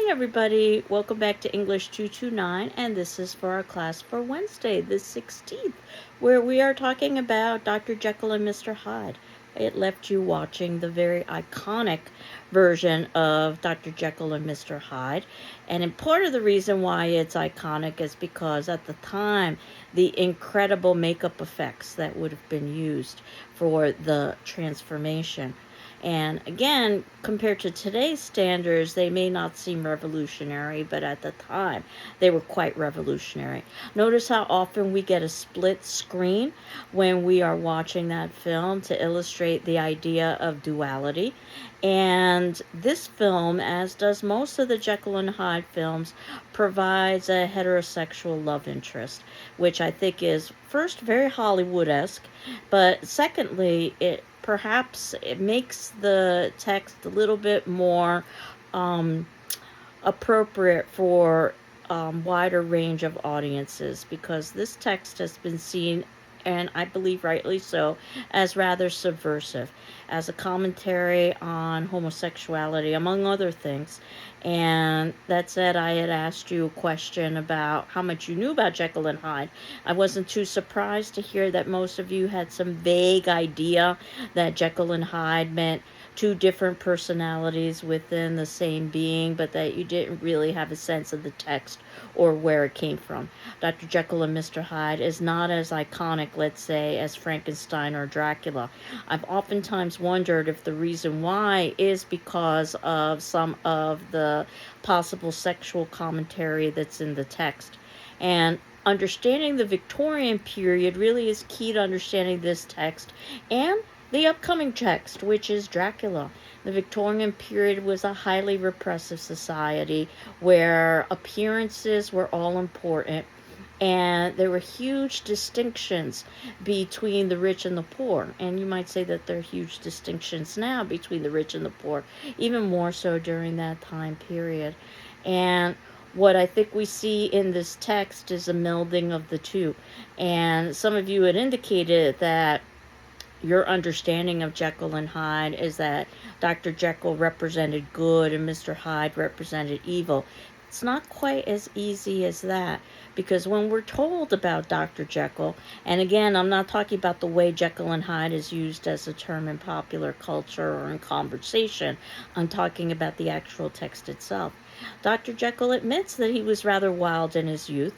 Hi, everybody. Welcome back to English 229, and this is for our class for Wednesday, the 16th, where we are talking about Dr. Jekyll and Mr. Hyde. It left you watching the very iconic version of Dr. Jekyll and Mr. Hyde. And part of the reason why it's iconic is because at the time, the incredible makeup effects that would have been used for the transformation. And again, compared to today's standards, they may not seem revolutionary, but at the time, they were quite revolutionary. Notice how often we get a split screen when we are watching that film to illustrate the idea of duality. And this film, as does most of the Jekyll and Hyde films, provides a heterosexual love interest, which I think is first very Hollywood-esque, but secondly, it makes the text a little bit more appropriate for wider range of audiences, because this text has been seen, and I believe rightly so, as rather subversive, as a commentary on homosexuality, among other things. And that said, I had asked you a question about how much you knew about Jekyll and Hyde. I wasn't too surprised to hear that most of you had some vague idea that Jekyll and Hyde meant two different personalities within the same being, but that you didn't really have a sense of the text or where it came from. Dr. Jekyll and Mr. Hyde is not as iconic, let's say, as Frankenstein or Dracula. I've oftentimes wondered if the reason why is because of some of the possible sexual commentary that's in the text. And understanding the Victorian period really is key to understanding this text and the upcoming text, which is Dracula. The Victorian period was a highly repressive society where appearances were all important, and there were huge distinctions between the rich and the poor. And you might say that there are huge distinctions now between the rich and the poor, even more so during that time period. And what I think we see in this text is a melding of the two. And some of you had indicated that your understanding of Jekyll and Hyde is that Dr. Jekyll represented good and Mr. Hyde represented evil. It's not quite as easy as that, because when we're told about Dr. Jekyll, and again, I'm not talking about the way Jekyll and Hyde is used as a term in popular culture or in conversation, I'm talking about the actual text itself. Dr. Jekyll admits that he was rather wild in his youth,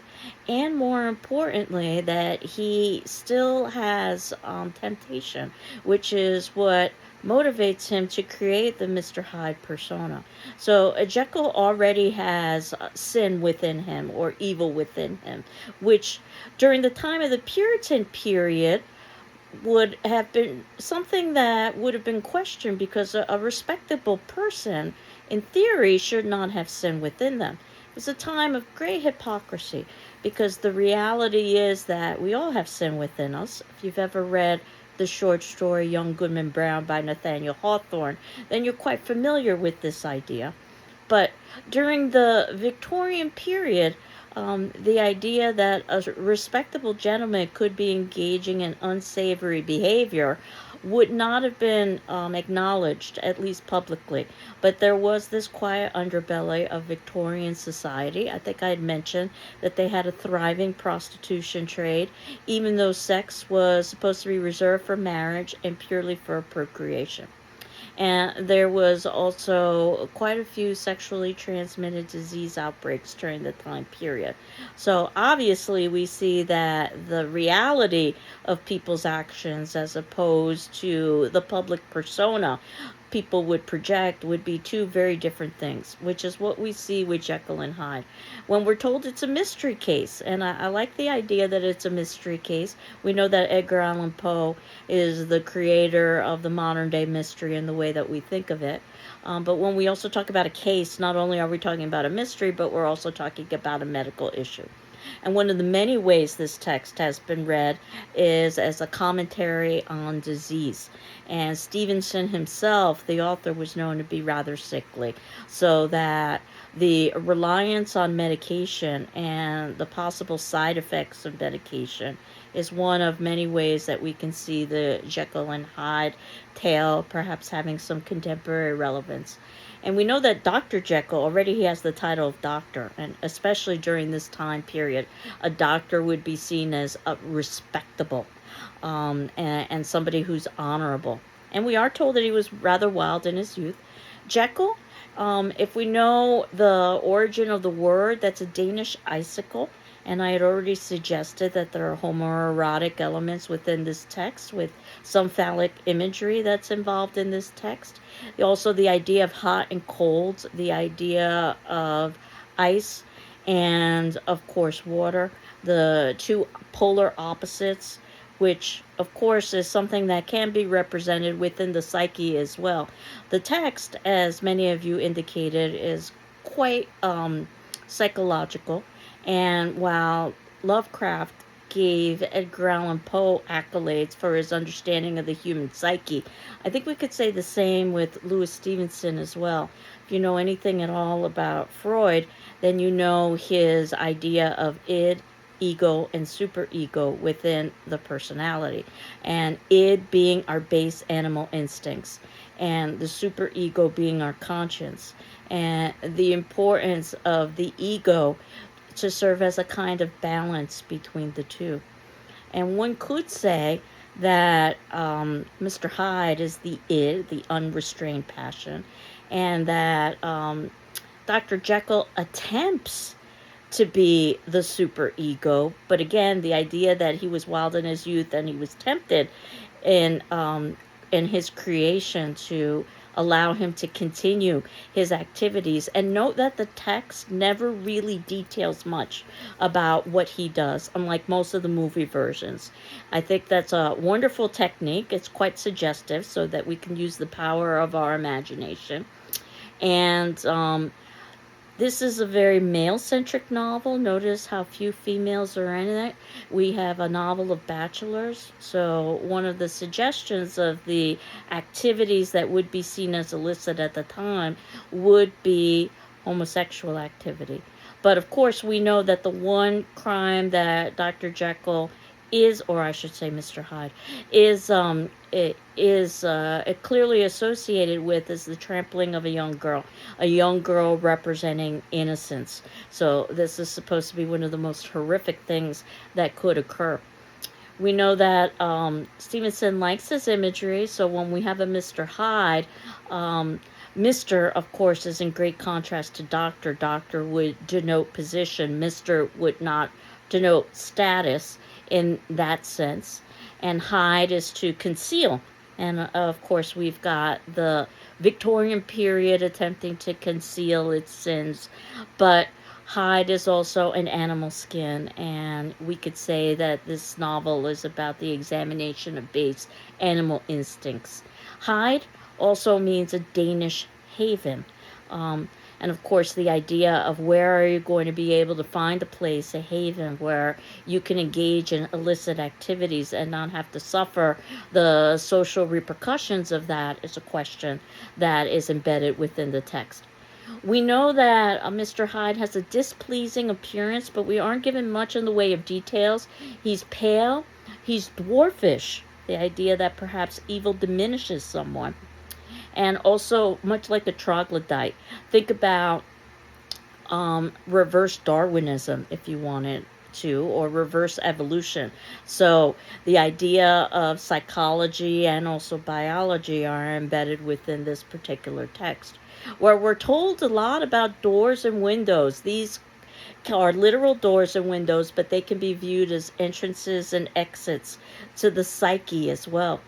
and more importantly, that he still has temptation, which is what motivates him to create the Mr. Hyde persona. So Jekyll already has sin within him, or evil within him, which during the time of the Puritan period would have been something that would have been questioned, because a respectable person, in theory, should not have sin within them. It was a time of great hypocrisy, because the reality is that we all have sin within us. If you've ever read the short story Young Goodman Brown by Nathaniel Hawthorne, then you're quite familiar with this idea. But during the Victorian period, the idea that a respectable gentleman could be engaging in unsavory behavior would not have been acknowledged, at least publicly. But there was this quiet underbelly of Victorian society. I think I had mentioned that they had a thriving prostitution trade, even though sex was supposed to be reserved for marriage and purely for procreation. And there was also quite a few sexually transmitted disease outbreaks during the time period. So obviously we see that the reality of people's actions, as opposed to the public persona people would project, would be two very different things, which is what we see with Jekyll and Hyde. When we're told it's a mystery case, and I like the idea that it's a mystery case. We know that Edgar Allan Poe is the creator of the modern day mystery in the way that we think of it. But when we also talk about a case, not only are we talking about a mystery, but we're also talking about a medical issue. And one of the many ways this text has been read is as a commentary on disease. And Stevenson himself, the author, was known to be rather sickly, so that the reliance on medication and the possible side effects of medication is one of many ways that we can see the Jekyll and Hyde tale perhaps having some contemporary relevance. And we know that Dr. Jekyll, already he has the title of doctor, and especially during this time period, a doctor would be seen as a respectable, and somebody who's honorable. And we are told that he was rather wild in his youth. Jekyll, if we know the origin of the word, that's a Danish icicle. And I had already suggested that there are homoerotic elements within this text with some phallic imagery that's involved in this text. Also, the idea of hot and cold, the idea of ice, and of course, water, the two polar opposites, which of course is something that can be represented within the psyche as well. The text, as many of you indicated, is quite psychological. And while Lovecraft gave Edgar Allan Poe accolades for his understanding of the human psyche, I think we could say the same with Louis Stevenson as well. If you know anything at all about Freud, then you know his idea of id, ego, and superego within the personality. And id being our base animal instincts, and the superego being our conscience. And the importance of the ego to serve as a kind of balance between the two. And one could say that Mr. Hyde is the id, the unrestrained passion, and that Dr. Jekyll attempts to be the superego. But again, the idea that he was wild in his youth and he was tempted in his creation to allow him to continue his activities. And note that the text never really details much about what he does, unlike most of the movie versions. I think that's a wonderful technique. It's quite suggestive so that we can use the power of our imagination. And this is a very male-centric novel. Notice how few females are in it. We have a novel of bachelors. So one of the suggestions of the activities that would be seen as illicit at the time would be homosexual activity. But of course, we know that the one crime that Dr. Jekyll is, or I should say Mr. Hyde, is clearly associated with is the trampling of a young girl representing innocence. So this is supposed to be one of the most horrific things that could occur. We know that Stevenson likes his imagery, so when we have a Mr. Hyde, Mr., of course, is in great contrast to Doctor. Doctor would denote position. Mr. would not denote status in that sense. And hide is to conceal. And of course, we've got the Victorian period attempting to conceal its sins. But hide is also an animal skin. And we could say that this novel is about the examination of base animal instincts. Hide also means a Danish haven. And of course, the idea of where are you going to be able to find a place, a haven, where you can engage in illicit activities and not have to suffer the social repercussions of that is a question that is embedded within the text. We know that Mr. Hyde has a displeasing appearance, but we aren't given much in the way of details. He's pale, he's dwarfish, the idea that perhaps evil diminishes someone. And also, much like a troglodyte, think about reverse Darwinism, if you wanted to, or reverse evolution. So the idea of psychology and also biology are embedded within this particular text, where we're told a lot about doors and windows. These are literal doors and windows, but they can be viewed as entrances and exits to the psyche as well.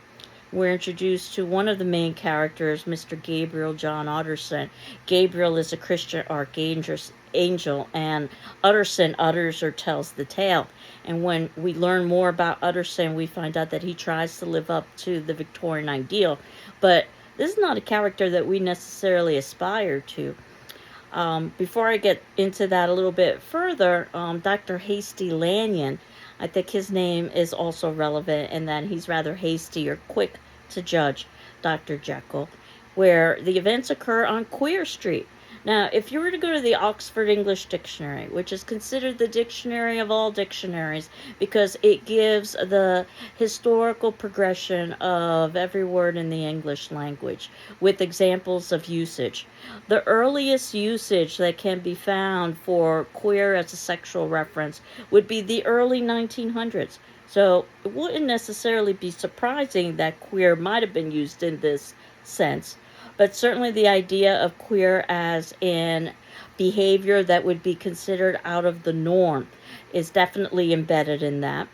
We're introduced to one of the main characters, Mr. Gabriel John Utterson. Gabriel is a Christian archangel, and Utterson utters or tells the tale. And when we learn more about Utterson, we find out that he tries to live up to the Victorian ideal. But this is not a character that we necessarily aspire to. Before I get into that a little bit further, Dr. Hasty Lanyon, I think his name is also relevant in that he's rather hasty or quick to judge Dr. Jekyll, where the events occur on Queer Street. Now, if you were to go to the Oxford English Dictionary, which is considered the dictionary of all dictionaries because it gives the historical progression of every word in the English language with examples of usage, the earliest usage that can be found for queer as a sexual reference would be the early 1900s. So it wouldn't necessarily be surprising that queer might have been used in this sense, but certainly the idea of queer as in behavior that would be considered out of the norm is definitely embedded in that.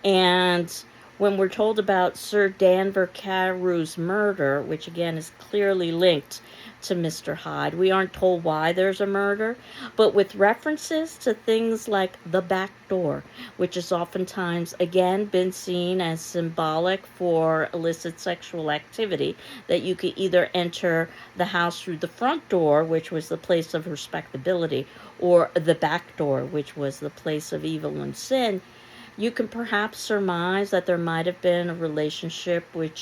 And when we're told about Sir Danver Carew's murder, which again is clearly linked to Mr. Hyde, we aren't told why there's a murder, but with references to things like the back door, which has oftentimes again been seen as symbolic for illicit sexual activity, that you could either enter the house through the front door, which was the place of respectability, or the back door, which was the place of evil and sin. You can perhaps surmise that there might have been a relationship with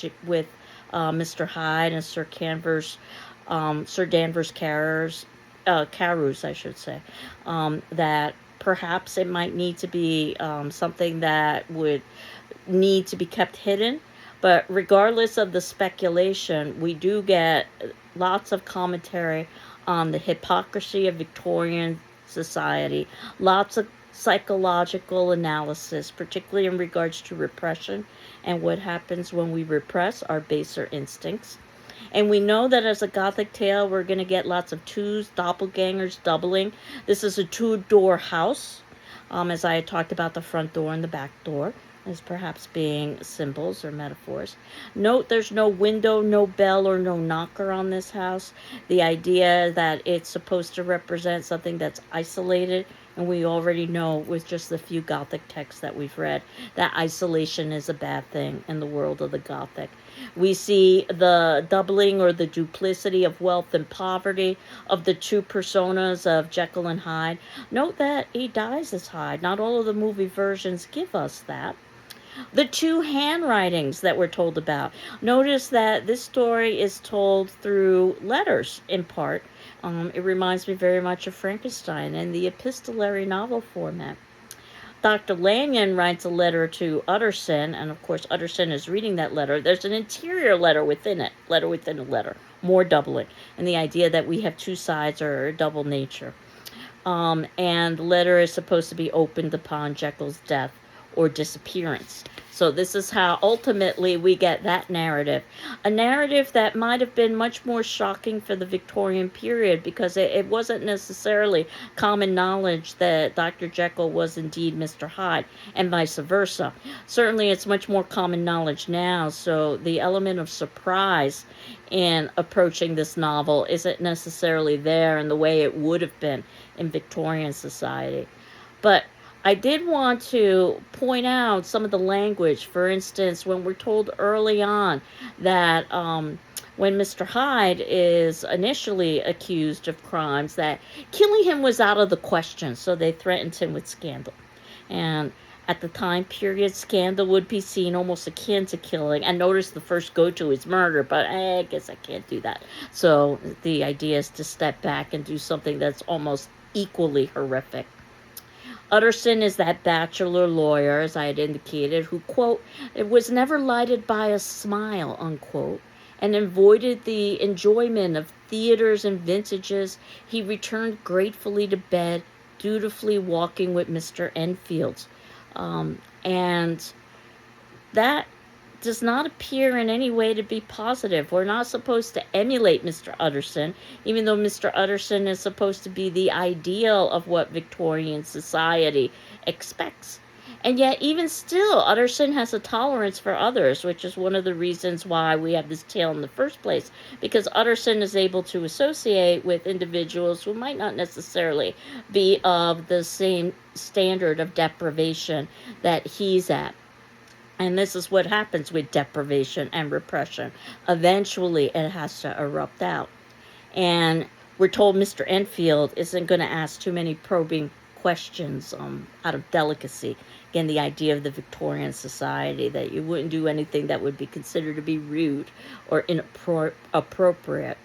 Mr. Hyde and Sir Danvers Carew's, I should say, that perhaps it might need to be something that would need to be kept hidden. But regardless of the speculation, we do get lots of commentary on the hypocrisy of Victorian society, lots of psychological analysis, particularly in regards to repression and what happens when we repress our baser instincts. And we know that as a Gothic tale, we're going to get lots of twos, doppelgangers, doubling. This is a two-door house, as I had talked about the front door and the back door as perhaps being symbols or metaphors. Note there's no window, no bell, or no knocker on this house. The idea that it's supposed to represent something that's isolated, and we already know with just the few Gothic texts that we've read that isolation is a bad thing in the world of the Gothic. We see the doubling or the duplicity of wealth and poverty of the two personas of Jekyll and Hyde. Note that he dies as Hyde. Not all of the movie versions give us that. The two handwritings that we're told about. Notice that this story is told through letters in part. It reminds me very much of Frankenstein and the epistolary novel format. Dr. Lanyon writes a letter to Utterson, and of course Utterson is reading that letter. There's an interior letter within it, letter within a letter, more doubling, and the idea that we have two sides or double nature. And the letter is supposed to be opened upon Jekyll's death or disappearance. So this is how ultimately we get that narrative. A narrative that might have been much more shocking for the Victorian period because it wasn't necessarily common knowledge that Dr. Jekyll was indeed Mr. Hyde and vice versa. Certainly it's much more common knowledge now, so the element of surprise in approaching this novel isn't necessarily there in the way it would have been in Victorian society. But I did want to point out some of the language. For instance, when we're told early on that when Mr. Hyde is initially accused of crimes, that killing him was out of the question, so they threatened him with scandal. And at the time period, scandal would be seen almost akin to killing. And notice the first go-to is murder, but I guess I can't do that. So the idea is to step back and do something that's almost equally horrific. Utterson is that bachelor lawyer, as I had indicated, who, quote, it was never lighted by a smile, unquote, and avoided the enjoyment of theaters and vintages. He returned gratefully to bed, dutifully walking with Mr. Enfield. And that does not appear in any way to be positive. We're not supposed to emulate Mr. Utterson, even though Mr. Utterson is supposed to be the ideal of what Victorian society expects. And yet, even still, Utterson has a tolerance for others, which is one of the reasons why we have this tale in the first place, because Utterson is able to associate with individuals who might not necessarily be of the same standard of deprivation that he's at. And this is what happens with deprivation and repression. Eventually, it has to erupt out. And we're told Mr. Enfield isn't going to ask too many probing questions out of delicacy. Again, the idea of the Victorian society, that you wouldn't do anything that would be considered to be rude or inappropriate.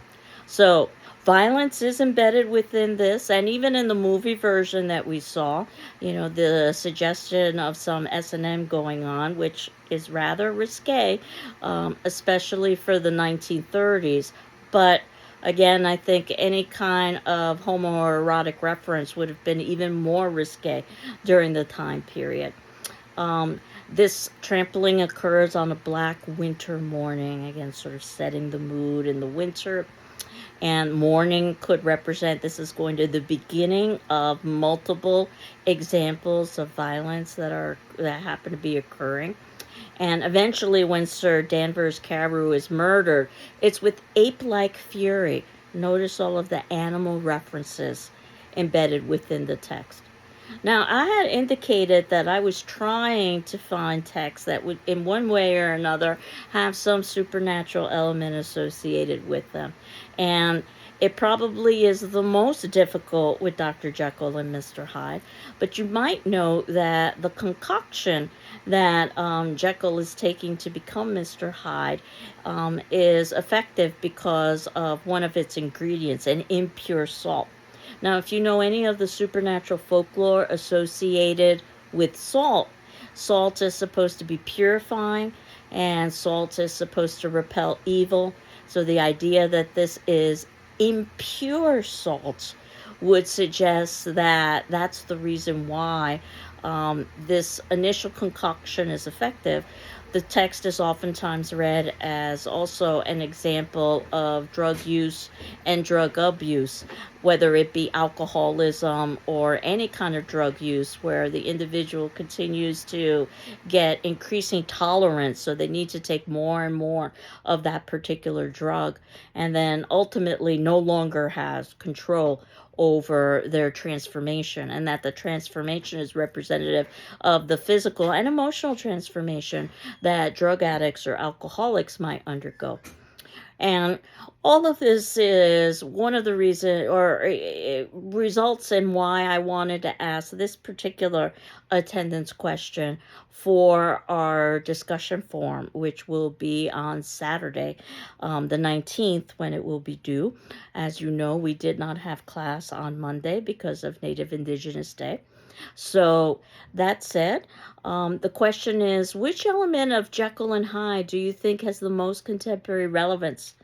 So, Violence is embedded within this, and even in the movie version that we saw, the suggestion of some S&M going on, which is rather risque, especially for the 1930s. But again, I think any kind of homoerotic reference would have been even more risque during the time period. This trampling occurs on a black winter morning, again, sort of setting the mood in the winter. And morning could represent this is going to the beginning of multiple examples of violence that happen to be occurring. And eventually, when Sir Danvers Carew is murdered, it's with ape-like fury. Notice all of the animal references embedded within the text. Now, I had indicated that I was trying to find texts that would, in one way or another, have some supernatural element associated with them. And it probably is the most difficult with Dr. Jekyll and Mr. Hyde. But you might know that the concoction that Jekyll is taking to become Mr. Hyde is effective because of one of its ingredients, an impure salt. Now, if you know any of the supernatural folklore associated with salt, salt is supposed to be purifying, and salt is supposed to repel evil. So the idea that this is impure salt would suggest that that's the reason why this initial concoction is effective. The text is oftentimes read as also an example of drug use and drug abuse, whether it be alcoholism or any kind of drug use where the individual continues to get increasing tolerance, so they need to take more and more of that particular drug, and then ultimately no longer has control over their transformation, and that the transformation is representative of the physical and emotional transformation that drug addicts or alcoholics might undergo. And all of this is one of the reasons, or it results in why I wanted to ask this particular attendance question for our discussion forum, which will be on Saturday, the 19th, when it will be due. As you know, we did not have class on Monday because of Native Indigenous Day. So that said, the question is, which element of Jekyll and Hyde do you think has the most contemporary relevance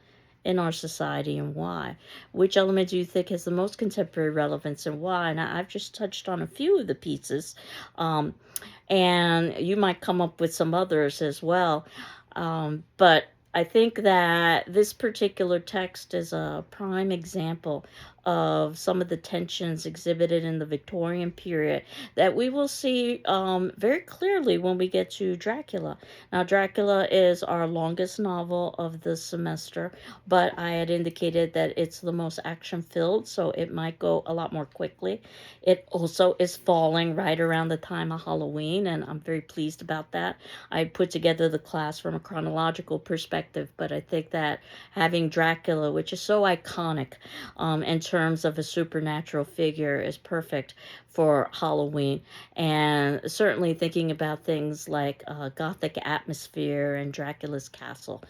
in our society, and why? Which element do you think has the most contemporary relevance, and why? And I've just touched on a few of the pieces, and you might come up with some others as well. But I think that this particular text is a prime example of some of the tensions exhibited in the Victorian period that we will see very clearly when we get to Dracula. Now, Dracula is our longest novel of the semester, but I had indicated that it's the most action-filled, so it might go a lot more quickly. It also is falling right around the time of Halloween, and I'm very pleased about that. I put together the class from a chronological perspective, but I think that having Dracula, which is so iconic in terms of a supernatural figure, is perfect for Halloween. And certainly thinking about things like Gothic atmosphere and Dracula's castle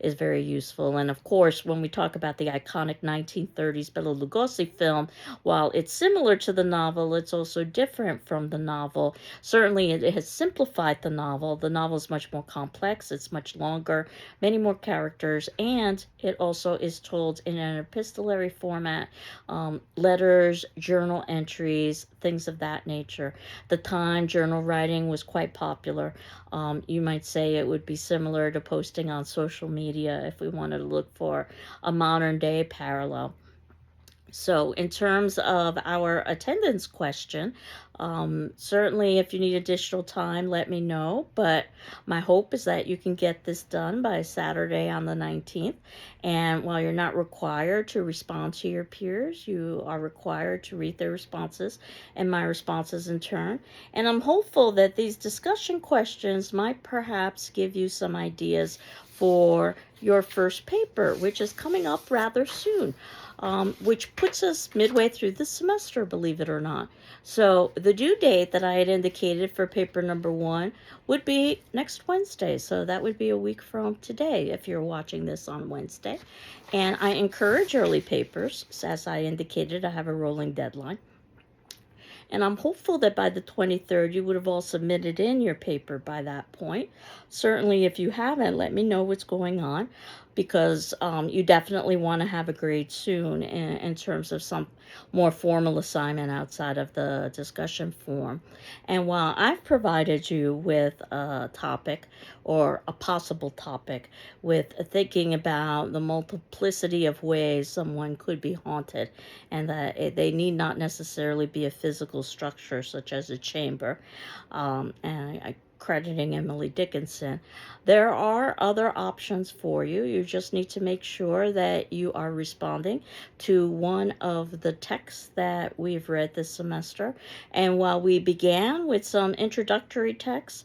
is very useful. And of course, when we talk about the iconic 1930s Bela Lugosi film, while it's similar to the novel, it's also different from the novel. Certainly, it has simplified the novel. The novel is much more complex, it's much longer, many more characters, and it also is told in an epistolary format, letters, journal entries, things of that nature. The time journal writing was quite popular. You might say it would be similar to posting on social media if we wanted to look for a modern day parallel. So in terms of our attendance question, certainly if you need additional time, let me know. But my hope is that you can get this done by Saturday on the 19th. And while you're not required to respond to your peers, you are required to read their responses and my responses in turn. And I'm hopeful that these discussion questions might perhaps give you some ideas for your first paper, which is coming up rather soon. which puts us midway through the semester, believe it or not. So the due date that I had indicated for paper number 1 would be next Wednesday. So that would be a week from today if you're watching this on Wednesday. And I encourage early papers. As I indicated, I have a rolling deadline. And I'm hopeful that by the 23rd, you would have all submitted in your paper by that point. Certainly, if you haven't, let me know what's going on, because you definitely want to have a grade soon in terms of some more formal assignment outside of the discussion form. And while I've provided you with a topic or a possible topic with thinking about the multiplicity of ways someone could be haunted, and that they need not necessarily be a physical structure such as a chamber, and I crediting Emily Dickinson. There are other options for you. You just need to make sure that you are responding to one of the texts that we've read this semester. And while we began with some introductory texts,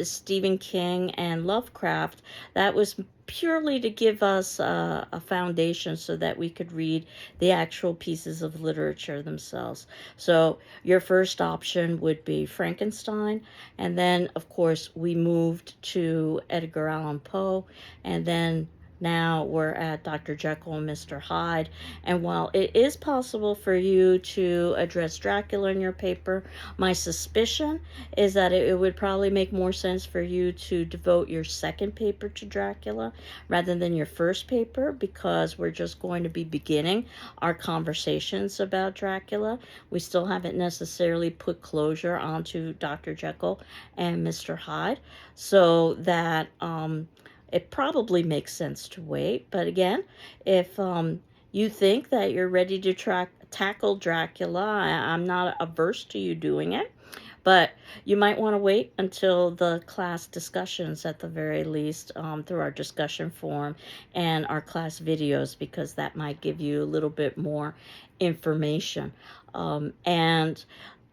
Stephen King and Lovecraft, that was purely to give us a foundation so that we could read the actual pieces of literature themselves. So your first option would be Frankenstein, and then of course we moved to Edgar Allan Poe, and then now we're at Dr. Jekyll and Mr. Hyde. And while it is possible for you to address Dracula in your paper, my suspicion is that it would probably make more sense for you to devote your second paper to Dracula rather than your first paper, because we're just going to be beginning our conversations about Dracula. We still haven't necessarily put closure onto Dr. Jekyll and Mr. Hyde, so that it probably makes sense to wait. But again, if you think that you're ready to tackle Dracula, I'm not averse to you doing it. But you might want to wait until the class discussions at the very least, through our discussion forum and our class videos, because that might give you a little bit more information. And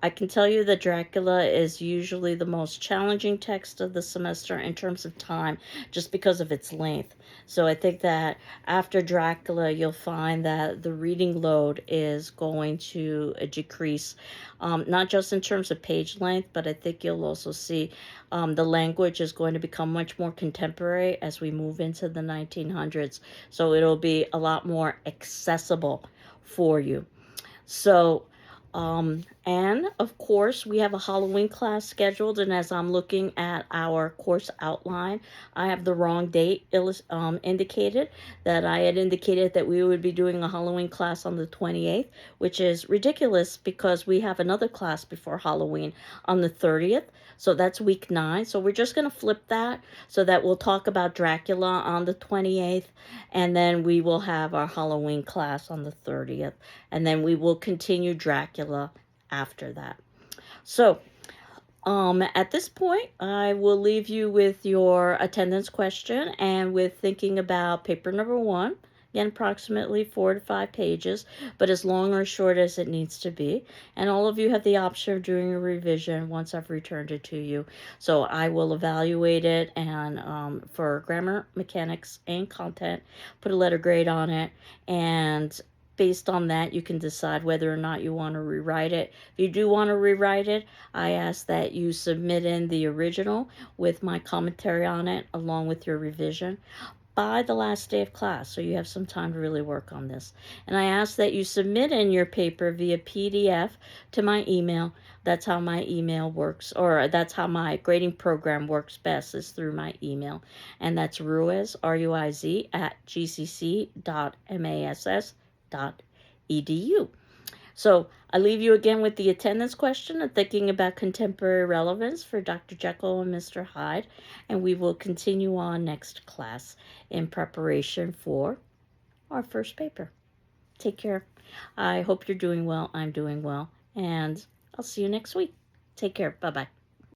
I can tell you that Dracula is usually the most challenging text of the semester in terms of time, just because of its length. So I think that after Dracula, you'll find that the reading load is going to decrease, not just in terms of page length, but I think you'll also see the language is going to become much more contemporary as we move into the 1900s. So it'll be a lot more accessible for you. So, and of course, we have a Halloween class scheduled, and as I'm looking at our course outline, I have the wrong date indicated. That I had indicated that we would be doing a Halloween class on the 28th, which is ridiculous because we have another class before Halloween on the 30th. So that's week 9. So we're just going to flip that so that we'll talk about Dracula on the 28th, and then we will have our Halloween class on the 30th, and then we will continue Dracula after that. So, at this point, I will leave you with your attendance question and with thinking about paper number 1. Again, approximately 4 to 5 pages, but as long or short as it needs to be. And all of you have the option of doing a revision once I've returned it to you. So I will evaluate it, and for grammar, mechanics, and content, put a letter grade on it, and based on that, you can decide whether or not you want to rewrite it. If you do want to rewrite it, I ask that you submit in the original with my commentary on it along with your revision by the last day of class, so you have some time to really work on this. And I ask that you submit in your paper via PDF to my email. That's how my email works, or that's how my grading program works best, is through my email. And that's Ruiz, R-U-I-Z, @gcc.mass.edu. So I leave you again with the attendance question and thinking about contemporary relevance for Dr. Jekyll and Mr. Hyde, and we will continue on next class in preparation for our first paper. Take care. I hope you're doing well. I'm doing well, and I'll see you next week. Take care. Bye-bye.